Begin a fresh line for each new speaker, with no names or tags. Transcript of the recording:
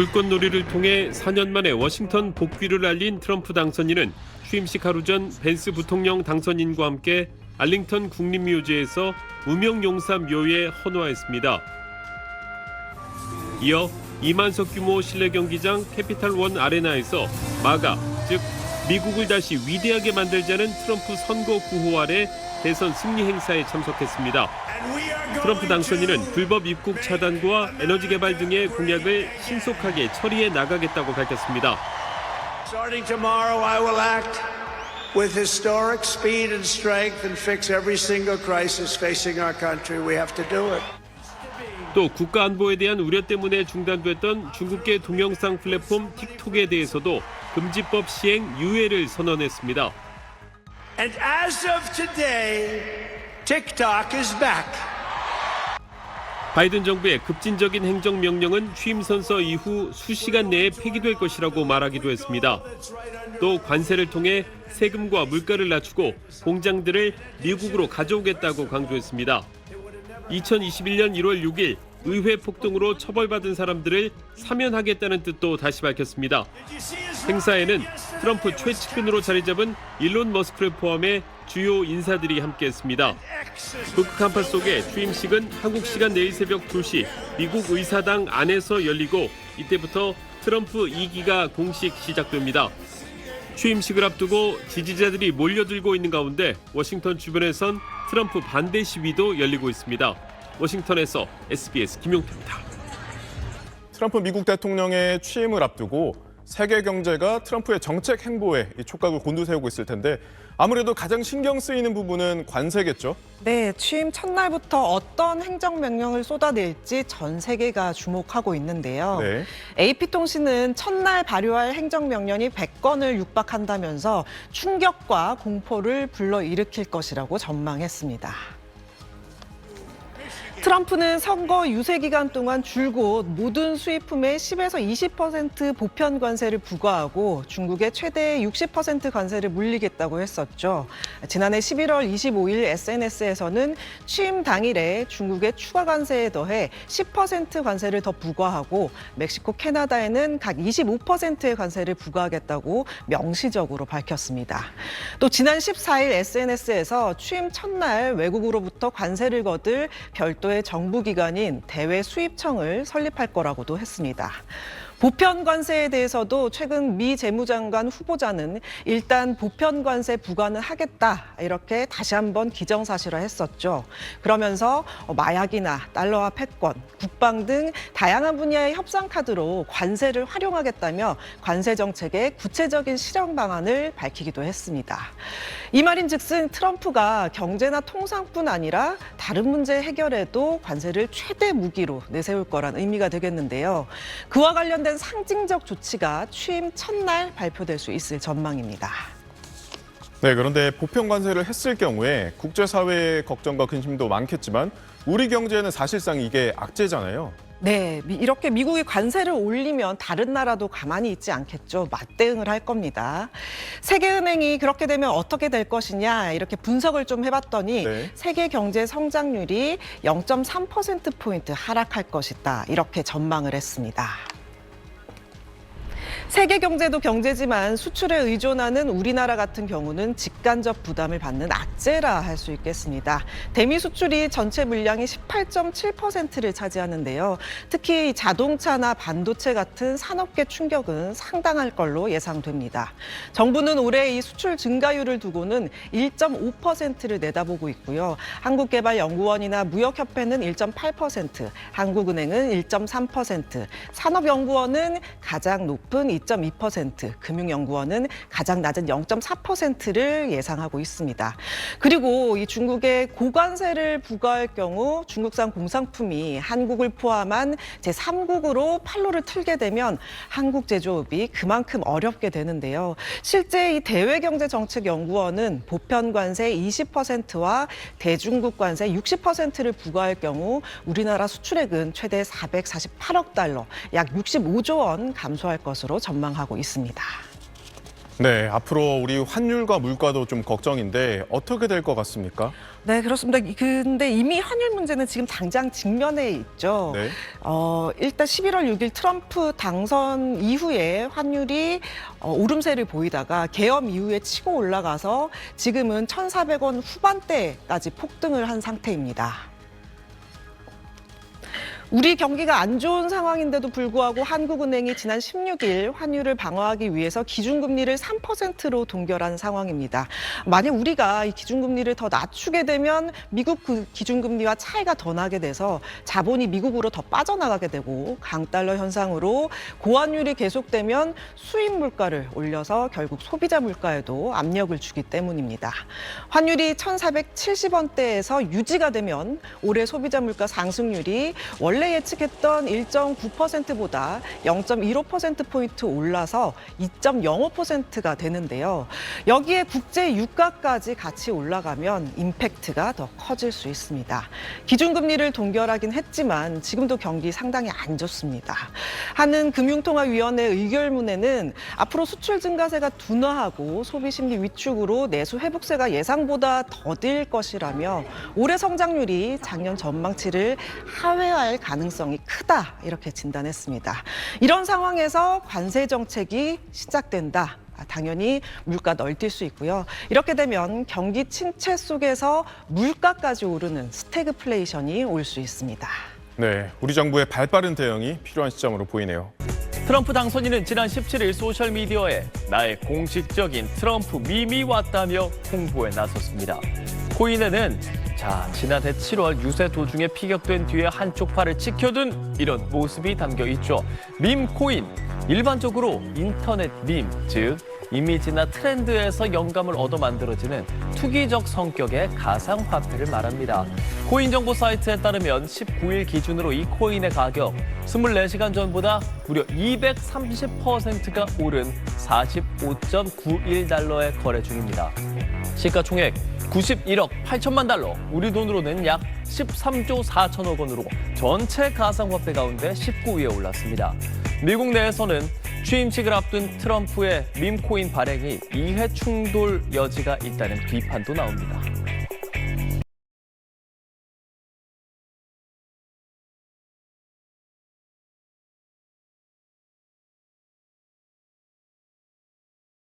불꽃놀이를 통해 4년 만에 워싱턴 복귀를 알린 트럼프 당선인은 취임식 하루 전 벤스 부통령 당선인과 함께 알링턴 국립묘지에서 무명용사 묘에 헌화했습니다. 이어 2만석 규모 실내 경기장 캐피탈 원 아레나에서 마가, 즉 미국을 다시 위대하게 만들자는 트럼프 선거 구호 아래 대선 승리 행사에 참석했습니다. 트럼프 당선인은 불법 입국 차단과 에너지 개발 등의 공약을 신속하게 처리해 나가겠다고 밝혔습니다.
Starting tomorrow, I will act with historic speed and strength and fix every single crisis facing our country. We have to do it.
또 국가 안보에 대한 우려 때문에 중단됐던 중국계 동영상 플랫폼 틱톡에 대해서도 금지법 시행 유예를 선언했습니다.
And as of today, TikTok is back.
바이든 정부의 급진적인 행정명령은 취임 선서 이후 수시간 내에 폐기될 것이라고 말하기도 했습니다. 또 관세를 통해 세금과 물가를 낮추고 공장들을 미국으로 가져오겠다고 강조했습니다. 2021년 1월 6일 의회 폭동으로 처벌받은 사람들을 사면하겠다는 뜻도 다시 밝혔습니다. 행사에는 트럼프 최측근으로 자리 잡은 일론 머스크를 포함해 주요 인사들이 함께했습니다. 북극 한파 속에 취임식은 한국 시간 내일 새벽 2시 미국 의사당 안에서 열리고 이때부터 트럼프 2기가 공식 시작됩니다. 취임식을 앞두고 지지자들이 몰려들고 있는 가운데 워싱턴 주변에선 트럼프 반대 시위도 열리고 있습니다. 워싱턴에서 SBS 김용태입니다.
트럼프 미국 대통령의 취임을 앞두고 세계 경제가 트럼프의 정책 행보에 촉각을 곤두세우고 있을 텐데 아무래도 가장 신경 쓰이는 부분은 관세겠죠?
네, 취임 첫날부터 어떤 행정명령을 쏟아낼지 전 세계가 주목하고 있는데요.
네.
AP통신은 첫날 발효할 행정명령이 100건을 육박한다면서 충격과 공포를 불러일으킬 것이라고 전망했습니다. 트럼프는 선거 유세 기간 동안 줄곧 모든 수입품에 10에서 20% 보편 관세를 부과하고 중국에 최대 60% 관세를 물리겠다고 했었죠. 지난해 11월 25일 SNS에서는 취임 당일에 중국의 추가 관세에 더해 10% 관세를 더 부과하고 멕시코, 캐나다에는 각 25%의 관세를 부과하겠다고 명시적으로 밝혔습니다. 또 지난 14일 SNS에서 취임 첫날 외국으로부터 관세를 거둘 별도의 정부기관인 대외수입청을 설립할 거라고도 했습니다. 보편 관세에 대해서도 최근 미 재무장관 후보자는 일단 보편 관세 부과는 하겠다 이렇게 다시 한번 기정사실화했었죠. 그러면서 마약이나 달러화 패권, 국방 등 다양한 분야의 협상 카드로 관세를 활용하겠다며 관세 정책의 구체적인 실행 방안을 밝히기도 했습니다. 이 말인즉슨 트럼프가 경제나 통상뿐 아니라 다른 문제 해결에도 관세를 최대 무기로 내세울 거란 의미가 되겠는데요. 그와 관련된 상징적 조치가 취임 첫날 발표될 수 있을 전망입니다.
네, 그런데 보편 관세를 했을 경우에 국제사회의 걱정과 근심도 많겠지만 우리 경제는 사실상 이게 악재잖아요.
네, 이렇게 미국이 관세를 올리면 다른 나라도 가만히 있지 않겠죠. 맞대응을 할 겁니다. 세계은행이 그렇게 되면 어떻게 될 것이냐 이렇게 분석을 좀 해봤더니
네.
세계 경제 성장률이 0.3%포인트 하락할 것이다 이렇게 전망을 했습니다. 세계 경제도 경제지만 수출에 의존하는 우리나라 같은 경우는 직간접 부담을 받는 악재라 할 수 있겠습니다. 대미 수출이 전체 물량의 18.7%를 차지하는데요. 특히 자동차나 반도체 같은 산업계 충격은 상당할 걸로 예상됩니다. 정부는 올해 이 수출 증가율을 두고는 1.5%를 내다보고 있고요. 한국개발연구원이나 무역협회는 1.8%, 한국은행은 1.3%, 산업연구원은 가장 높은 2.2%, 금융연구원은 가장 낮은 0.4%를 예상하고 있습니다. 그리고 이 중국에 고관세를 부과할 경우 중국산 공산품이 한국을 포함한 제3국으로 판로를 틀게 되면 한국 제조업이 그만큼 어렵게 되는데요. 실제 이 대외경제정책연구원은 보편 관세 20%와 대중국 관세 60%를 부과할 경우 우리나라 수출액은 최대 448억 달러, 약 65조 원 감소할 것으로 전망하고 있습니다.
네, 앞으로 우리 환율과 물가도 좀 걱정인데 어떻게 될 것 같습니까?
네, 그렇습니다. 근데 이미 환율 문제는 지금 당장 직면해 있죠.
네.
일단 11월 6일 트럼프 당선 이후에 환율이 오름세를 보이다가 계엄 이후에 치고 올라가서 지금은 1,400원 후반대까지 폭등을 한 상태입니다. 우리 경기가 안 좋은 상황인데도 불구하고 한국은행이 지난 16일 환율을 방어하기 위해서 기준금리를 3%로 동결한 상황입니다. 만약 우리가 이 기준금리를 더 낮추게 되면 미국 그 기준금리와 차이가 더 나게 돼서 자본이 미국으로 더 빠져나가게 되고 강달러 현상으로 고환율이 계속되면 수입 물가를 올려서 결국 소비자 물가에도 압력을 주기 때문입니다. 환율이 1,470원대에서 유지가 되면 올해 소비자 물가 상승률이 원래 예측했던 1.9%보다 0.15%포인트 올라서 2.05%가 되는데요. 여기에 국제 유가까지 같이 올라가면 임팩트가 더 커질 수 있습니다. 기준금리를 동결하긴 했지만 지금도 경기 상당히 안 좋습니다. 한은금융통화위원회 의결문에는 앞으로 수출 증가세가 둔화하고 소비심리 위축으로 내수 회복세가 예상보다 더딜 것이라며 올해 성장률이 작년 전망치를 하회할 가능성이 크다 이렇게 진단했습니다. 이런 상황에서 관세 정책이 시작된다. 당연히 물가 널뛸 수 있고요. 이렇게 되면 경기 침체 속에서 물가까지 오르는 스태그플레이션이 올 수 있습니다.
네, 우리 정부의 발빠른 대응이 필요한 시점으로 보이네요.
트럼프 당선인은 지난 17일 소셜미디어에 나의 공식적인 트럼프 밈이 왔다며 홍보에 나섰습니다. 코인에는 지난해 7월 유세 도중에 피격된 뒤에 한쪽 팔을 치켜둔 이런 모습이 담겨 있죠. 밈 코인, 일반적으로 인터넷 밈, 즉 이미지나 트렌드에서 영감을 얻어 만들어지는 투기적 성격의 가상화폐를 말합니다. 코인 정보 사이트에 따르면 19일 기준으로 이 코인의 가격 24시간 전보다 무려 230%가 오른 45.91달러에 거래 중입니다. 시가총액 91억 8천만 달러, 우리 돈으로는 약 13조 4천억 원으로 전체 가상화폐 가운데 19위에 올랐습니다. 미국 내에서는 취임식을 앞둔 트럼프의 밈코인 발행이 이해 충돌 여지가 있다는 비판도 나옵니다.